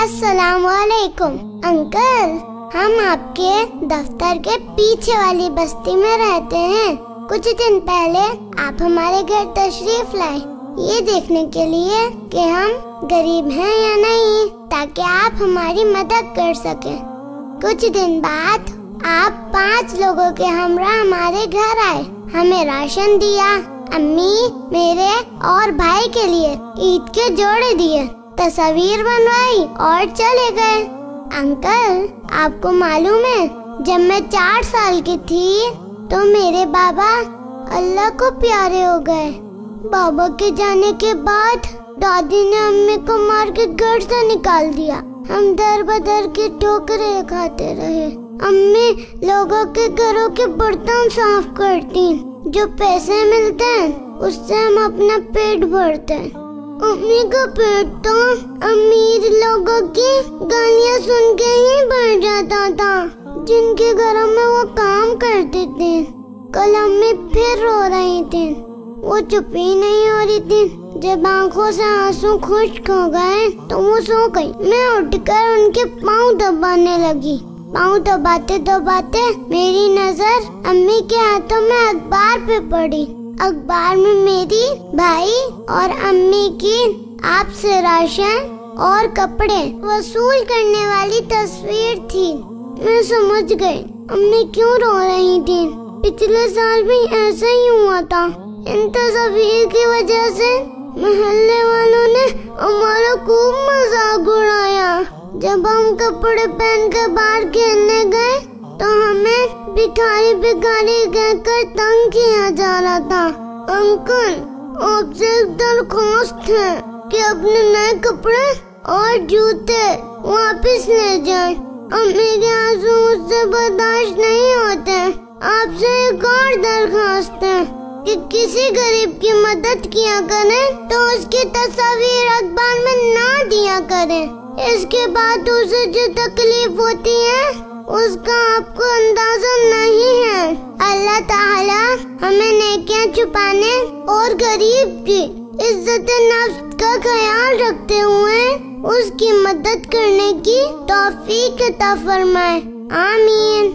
अस्सलामुअलैकुम अंकल, हम आपके दफ्तर के पीछे वाली बस्ती में रहते हैं। कुछ दिन पहले आप हमारे घर तशरीफ लाए ये देखने के लिए कि हम गरीब हैं या नहीं, ताकि आप हमारी मदद कर सकें। कुछ दिन बाद आप 5 लोगों के हमरा हमारे घर आए, हमें राशन दिया, अम्मी, मेरे और भाई के लिए ईद के जोड़े दिए, तस्वीर बनवाई और चले गए। अंकल, आपको मालूम है, जब मैं 4 साल की थी तो मेरे बाबा अल्लाह को प्यारे हो गए। बाबा के जाने के बाद दादी ने अम्मी को मार के घर से निकाल दिया। हम दर बदर की ठोकरें खाते रहे। अम्मी लोगों के घरों के बर्तन साफ करती, जो पैसे मिलते हैं उससे हम अपना पेट भरते हैं। अम्मी का पेट तो अमीर लोगों की गालियाँ सुन के ही भर जाता था, जिनके घरों में वो काम करते थे। कल अम्मी फिर रो रही थी, वो चुप ही नहीं हो रही थी। जब आंखों से आंसू खुश्क हो गए तो वो सो गई। मैं उठकर उनके पाँव दबाने लगी। पाँव दबाते दबाते मेरी नजर अम्मी के हाथों में अखबार पे पड़ी। अखबार में मेरी, भाई और अम्मी की आपसे राशन और कपड़े वसूल करने वाली तस्वीर थी। मैं समझ गई अम्मी क्यों रो रही थी। पिछले साल भी ऐसा ही हुआ था। इन तस्वीर की वजह से मोहल्ले वालों ने हमारा खूब मजाक उड़ाया। जब हम कपड़े पहन कर बाहर खेलने गए तो हमें भिखारी भिखारी कहकर तंग किया जा रहा था। अंकल, आपसे एक दरख्वास्त है कि अपने नए कपड़े और जूते वापस ले जाएं। अम्मी के आंसू मुझसे बर्दाश्त नहीं होते। आपसे एक और दरख्वास्त है कि किसी गरीब की मदद किया करें तो उसकी तस्वीर अखबार में ना दिया करें। इसके बाद उसे जो तकलीफ होती है उसका आपको अंदाजा नहीं है। अल्लाह ताला हमें नेकियां छुपाने और गरीब की इज्जत नफ्स का ख्याल रखते हुए उसकी मदद करने की तौफीक अता फरमाए। आमीन।